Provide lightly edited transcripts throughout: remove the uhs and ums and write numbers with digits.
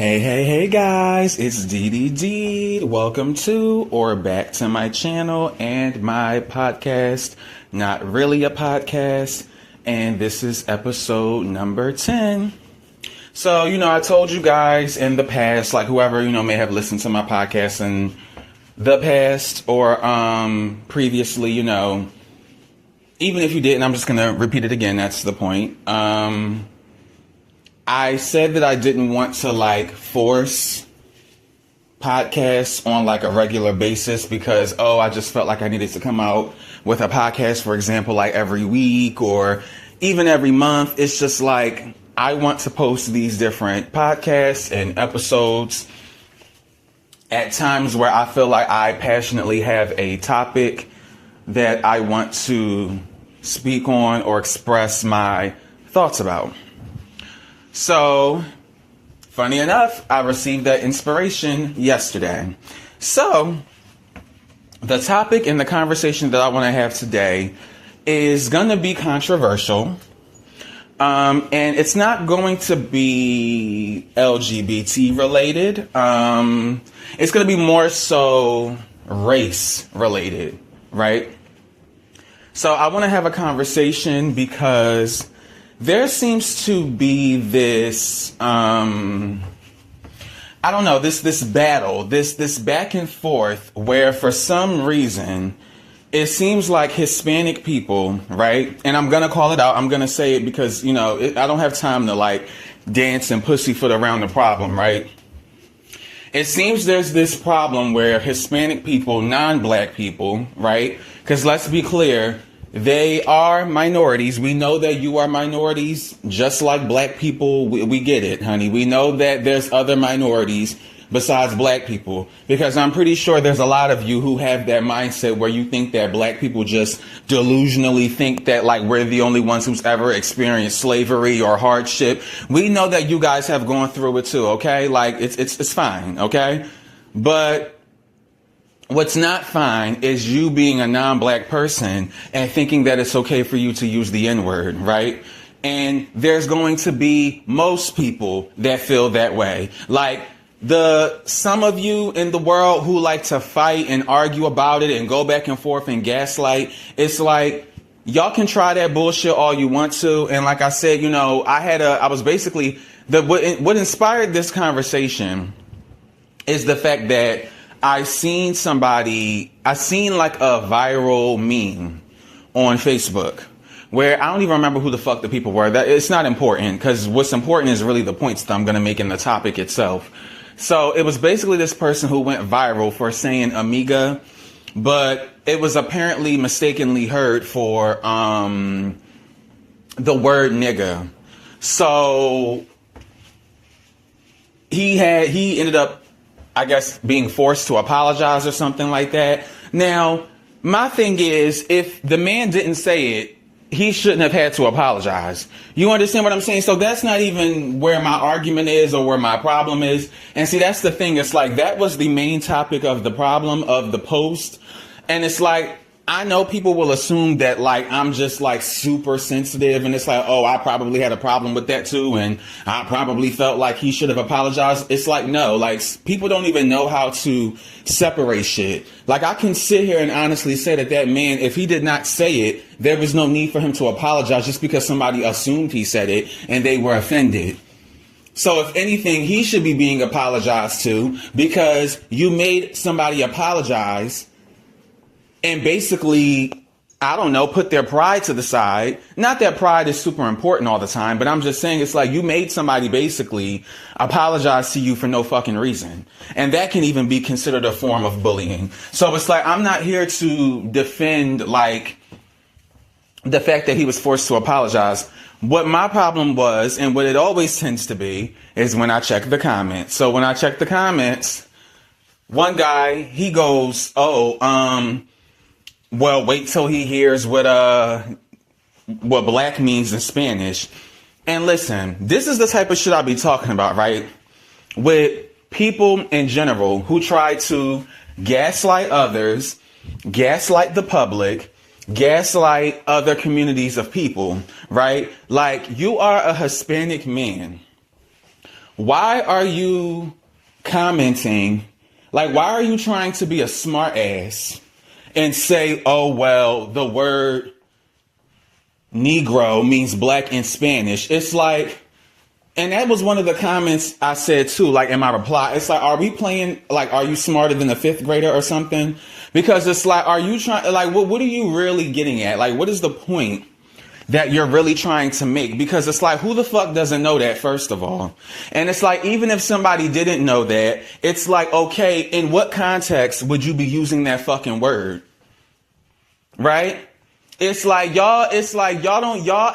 Hey guys, it's DDD. Welcome to or back to my channel and my podcast. Not really a podcast. And this is episode number 10. So, I told you guys in the past, like whoever, may have listened to my podcast in the past or previously, even if you didn't, I'm just going to repeat it again. That's the point. I said that I didn't want to force podcasts on a regular basis because, I just felt like I needed to come out with a podcast, for example, every week or even every month. It's just I want to post these different podcasts and episodes at times where I feel like I passionately have a topic that I want to speak on or express my thoughts about. So, funny enough, I received that inspiration yesterday. So, the topic and the conversation that I want to have today is going to be controversial. And it's not going to be LGBT related. It's going to be more so race related, right? So, I want to have a conversation because there seems to be this, this battle, this back and forth where for some reason it seems like Hispanic people, right? And I'm going to call it out. I'm going to say it because, I don't have time to dance and pussyfoot around the problem, right? It seems there's this problem where Hispanic people, non-black people, right? Because let's be clear, they are minorities. We know that you are minorities, just like black people. We get it, honey. We know that there's other minorities besides black people, because I'm pretty sure there's a lot of you who have that mindset where you think that black people just delusionally think that we're the only ones who's ever experienced slavery or hardship. We know that you guys have gone through it too, okay? It's fine, okay? But what's not fine is you being a non-black person and thinking that it's okay for you to use the N-word, right? And there's going to be most people that feel that way. Some of you in the world who like to fight and argue about it and go back and forth and gaslight, it's y'all can try that bullshit all you want to. And like I said, what inspired this conversation is the fact that I seen a viral meme on Facebook where I don't even remember who the fuck the people were. That it's not important, because what's important is really the points that I'm going to make in the topic itself. So it was basically this person who went viral for saying amiga, but it was apparently mistakenly heard for the word nigga. So he ended up, I guess, being forced to apologize or something like that. Now, my thing is, if the man didn't say it, he shouldn't have had to apologize. You understand what I'm saying? So that's not even where my argument is or where my problem is. And see, that's the thing. It's that was the main topic of the problem of the post. And it's I know people will assume that I'm just super sensitive, and it's I probably had a problem with that too, and I probably felt like he should have apologized. It's no, people don't even know how to separate shit. I can sit here and honestly say that man, if he did not say it, there was no need for him to apologize just because somebody assumed he said it and they were offended. So if anything, he should be being apologized to, because you made somebody apologize and basically, I don't know, put their pride to the side. Not that pride is super important all the time, but I'm just saying it's you made somebody basically apologize to you for no fucking reason. And that can even be considered a form of bullying. So it's I'm not here to defend the fact that he was forced to apologize. What my problem was, and what it always tends to be, is when I check the comments. So when I check the comments, one guy, he goes, well, wait till he hears what black means in Spanish. And listen, this is the type of shit I'll be talking about, right? With people in general who try to gaslight others, gaslight the public, gaslight other communities of people, right? You are a Hispanic man. why are you commenting? Like, why are you trying to be a smart ass and say, oh, well, the word Negro means black in Spanish? It's like, and that was one of the comments I said too, like in my reply. It's like, are we playing, like, are you smarter than a fifth grader or something? Because it's like, are you trying, like, what are you really getting at? Like, what is the point that you're really trying to make? Because it's like, who the fuck doesn't know that, first of all? And it's like, even if somebody didn't know that, it's like, okay, in what context would you be using that fucking word? Right? Y'all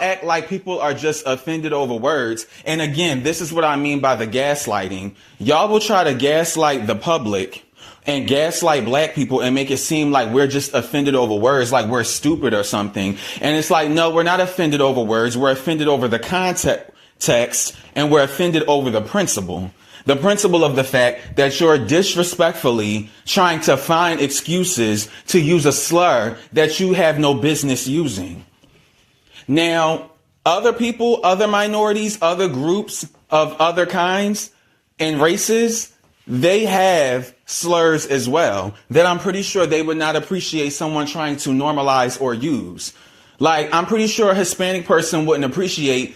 act like people are just offended over words. And again, this is what I mean by the gaslighting. Y'all will try to gaslight the public and gaslight black people and make it seem like we're just offended over words, like we're stupid or something. And it's like, no, we're not offended over words. We're offended over the context, and we're offended over the principle. The principle of the fact that you're disrespectfully trying to find excuses to use a slur that you have no business using. Now, other people, other minorities, other groups of other kinds and races, they have slurs as well that I'm pretty sure they would not appreciate someone trying to normalize or use. Like, I'm pretty sure a Hispanic person wouldn't appreciate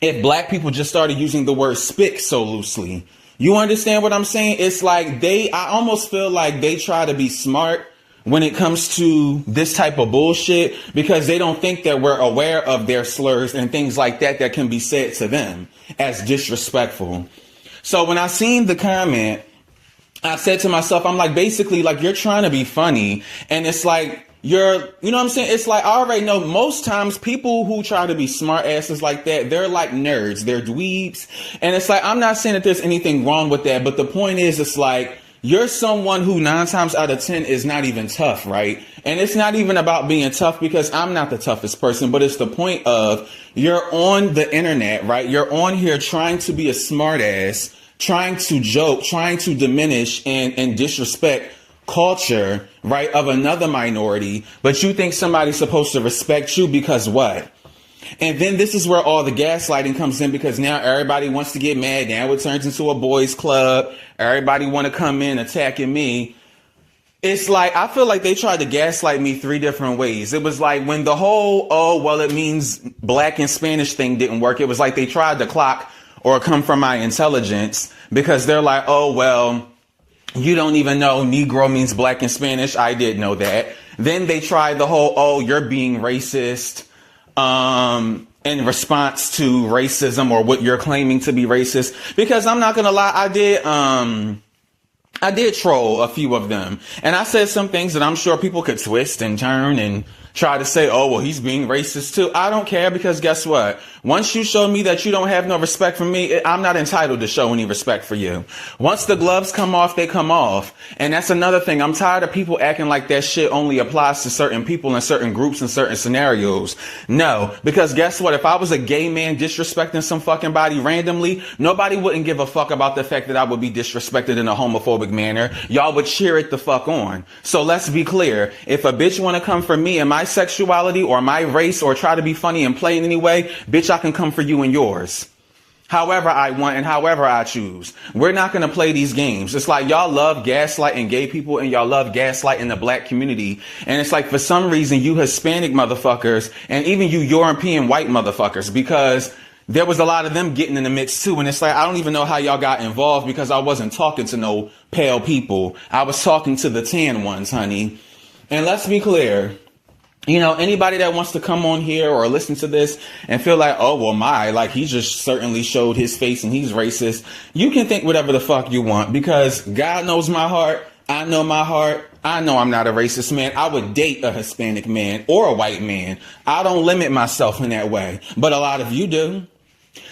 if black people just started using the word spick so loosely. You understand what I'm saying? It's like I almost feel like they try to be smart when it comes to this type of bullshit because they don't think that we're aware of their slurs and things like that can be said to them as disrespectful. So when I seen the comment, I said to myself, I'm like, basically, like, you're trying to be funny. And it's like, you know what I'm saying? It's like, I already know most times people who try to be smart asses like that, they're like nerds, they're dweebs. And it's like, I'm not saying that there's anything wrong with that. But the point is, it's like, you're someone who 9 times out of 10 is not even tough, right? And it's not even about being tough because I'm not the toughest person, but it's the point of you're on the internet, right? You're on here trying to be a smart ass, trying to joke, trying to diminish and disrespect culture, right, of another minority, but you think somebody's supposed to respect you because what? And then this is where all the gaslighting comes in because now everybody wants to get mad. Now it turns into a boys club. Everybody want to come in attacking me. It's like, I feel like they tried to gaslight me 3 different ways. It was like when the whole, oh, well, it means black and Spanish thing didn't work. It was like they tried to clock or come from my intelligence because they're like, oh, well, you don't even know Negro means black in Spanish. I did know that. Then they tried the whole, oh, you're being racist in response to racism or what you're claiming to be racist. Because I'm not going to lie, I did troll a few of them. And I said some things that I'm sure people could twist and turn and try to say, oh, well, he's being racist too. I don't care because guess what? Once you show me that you don't have no respect for me, I'm not entitled to show any respect for you. Once the gloves come off, they come off. And that's another thing. I'm tired of people acting like that shit only applies to certain people in certain groups in certain scenarios. No, because guess what? If I was a gay man disrespecting some fucking body randomly, nobody wouldn't give a fuck about the fact that I would be disrespected in a homophobic manner. Y'all would cheer it the fuck on. So let's be clear. If a bitch want to come for me and my sexuality or my race or try to be funny and play in any way, bitch, I can come for you and yours. However I want and however I choose. We're not going to play these games. It's like y'all love gaslighting gay people and y'all love gaslighting the black community. And it's like for some reason you Hispanic motherfuckers and even you European white motherfuckers, because there was a lot of them getting in the mix too. And it's like, I don't even know how y'all got involved because I wasn't talking to no pale people. I was talking to the tan ones, honey. And let's be clear. You know, anybody that wants to come on here or listen to this and feel like, oh, well, like he just certainly showed his face and he's racist. You can think whatever the fuck you want because God knows my heart. I know my heart. I know I'm not a racist man. I would date a Hispanic man or a white man. I don't limit myself in that way, but a lot of you do.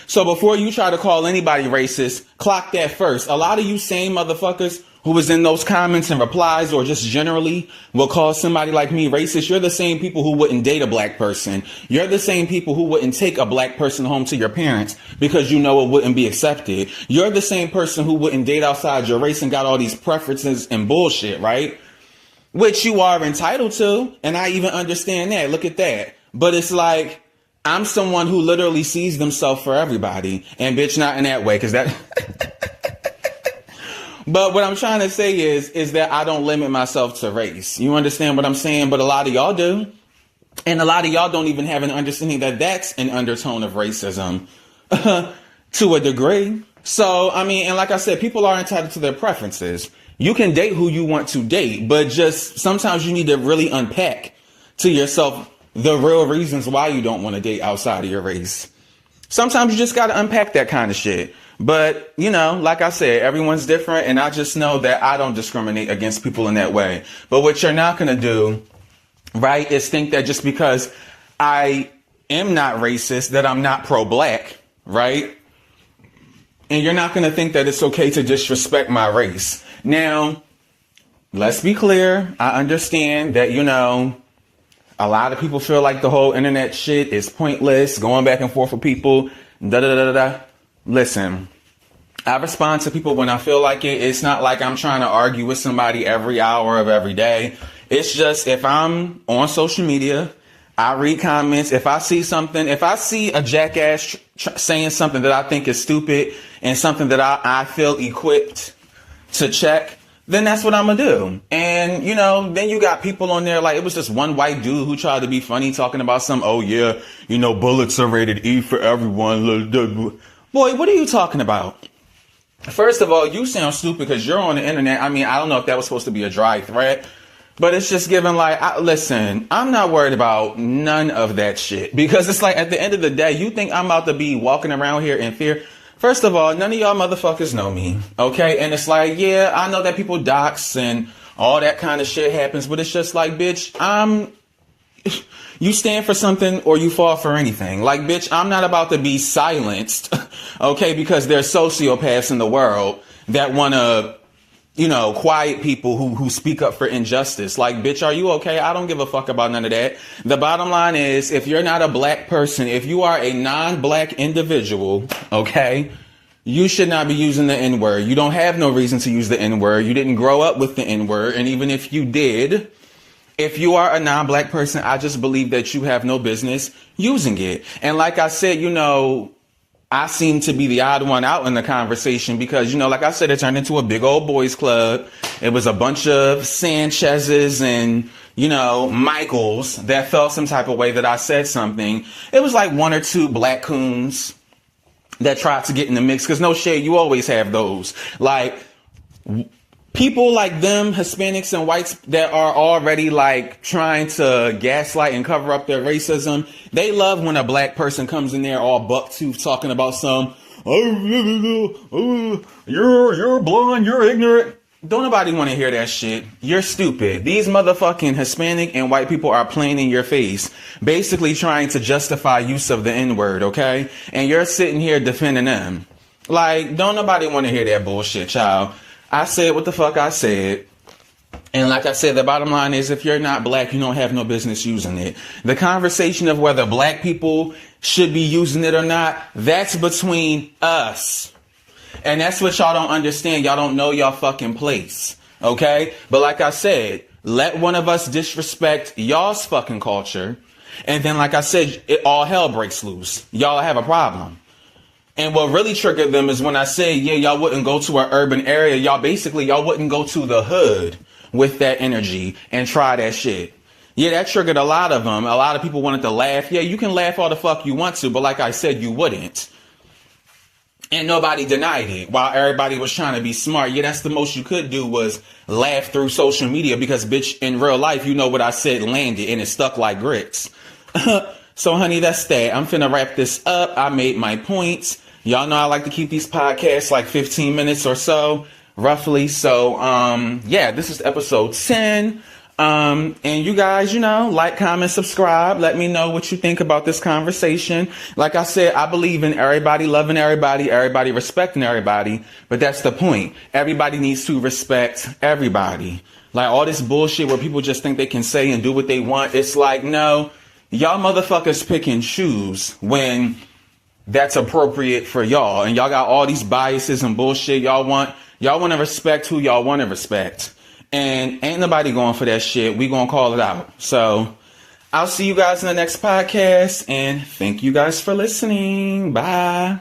So before you try to call anybody racist, clock that first. A lot of you same motherfuckers who was in those comments and replies or just generally will call somebody like me racist. You're the same people who wouldn't date a black person. You're the same people who wouldn't take a black person home to your parents because you know it wouldn't be accepted. You're the same person who wouldn't date outside your race and got all these preferences and bullshit, right? Which you are entitled to. And I even understand that. Look at that. But it's like, I'm someone who literally sees themselves for everybody. And bitch, not in that way, because that... But what I'm trying to say is that I don't limit myself to race. You understand what I'm saying? But a lot of y'all do. And a lot of y'all don't even have an understanding that that's an undertone of racism to a degree. So, I mean, and like I said, people are entitled to their preferences. You can date who you want to date, but just sometimes you need to really unpack to yourself the real reasons why you don't want to date outside of your race. Sometimes you just got to unpack that kind of shit. But, you know, like I said, everyone's different. And I just know that I don't discriminate against people in that way. But what you're not going to do, right, is think that just because I am not racist, that I'm not pro-black, right? And you're not going to think that it's okay to disrespect my race. Now, let's be clear. I understand that, you know, a lot of people feel like the whole internet shit is pointless, going back and forth with people, da-da-da-da-da. Listen, I respond to people when I feel like it. It's not like I'm trying to argue with somebody every hour of every day. It's just if I'm on social media, I read comments. If I see something, if I see a jackass saying something that I think is stupid and something that I feel equipped to check, then that's what I'm going to do. And, you know, then you got people on there like it was just one white dude who tried to be funny talking about some, oh, yeah, you know, bullets are rated E for everyone. Boy, what are you talking about? First of all, you sound stupid because you're on the internet. I mean, I don't know if that was supposed to be a dry threat, but it's just given like, listen, I'm not worried about none of that shit because it's like at the end of the day, you think I'm about to be walking around here in fear? First of all, none of y'all motherfuckers know me, okay? And it's like, yeah, I know that people dox and all that kind of shit happens, but it's just like, bitch, you stand for something or you fall for anything. Like, bitch, I'm not about to be silenced, okay? Because there's sociopaths in the world that want to, you know, quiet people who speak up for injustice. Like, bitch, are you okay? I don't give a fuck about none of that. The bottom line is, if you're not a black person, if you are a non-black individual, okay, you should not be using the N-word. You don't have no reason to use the N-word. You didn't grow up with the N-word. And even if you did, if you are a non-black person, I just believe that you have no business using it. And like I said, you know, I seem to be the odd one out in the conversation because, you know, like I said, it turned into a big old boys club. It was a bunch of Sanchez's and, you know, Michaels that felt some type of way that I said something. It was like one or two black coons that tried to get in the mix because no shade, you always have those. Like, people like them, Hispanics and whites that are already like trying to gaslight and cover up their racism, they love when a black person comes in there all buck-toothed talking about some, you're blind, you're ignorant. Don't nobody want to hear that shit. You're stupid. These motherfucking Hispanic and white people are playing in your face, basically trying to justify use of the N-word, okay? And you're sitting here defending them. Like, don't nobody want to hear that bullshit, child. I said what the fuck I said. And like I said, the bottom line is if you're not black, you don't have no business using it. The conversation of whether black people should be using it or not, that's between us. And that's what y'all don't understand. Y'all don't know y'all fucking place. Okay? But like I said, let one of us disrespect y'all's fucking culture. And then like I said, all hell breaks loose. Y'all have a problem. And what really triggered them is when I say, yeah, y'all wouldn't go to an urban area. Y'all wouldn't go to the hood with that energy and try that shit. Yeah, that triggered a lot of them. A lot of people wanted to laugh. Yeah, you can laugh all the fuck you want to, but like I said, you wouldn't. And nobody denied it while everybody was trying to be smart. Yeah, that's the most you could do was laugh through social media because, bitch, in real life, you know what I said landed and it stuck like grits. So, honey, that's that. I'm finna wrap this up. I made my points. Y'all know I like to keep these podcasts like 15 minutes or so, roughly. So, yeah, this is episode 10. And you guys, you know, like, comment, subscribe. Let me know what you think about this conversation. Like I said, I believe in everybody loving everybody respecting everybody. But that's the point. Everybody needs to respect everybody. Like all this bullshit where people just think they can say and do what they want. It's like, no, y'all motherfuckers pick and choose when that's appropriate for y'all. And y'all got all these biases and bullshit. Y'all want to respect who y'all want to respect. And ain't nobody going for that shit. We gonna call it out. So I'll see you guys in the next podcast, and thank you guys for listening. Bye.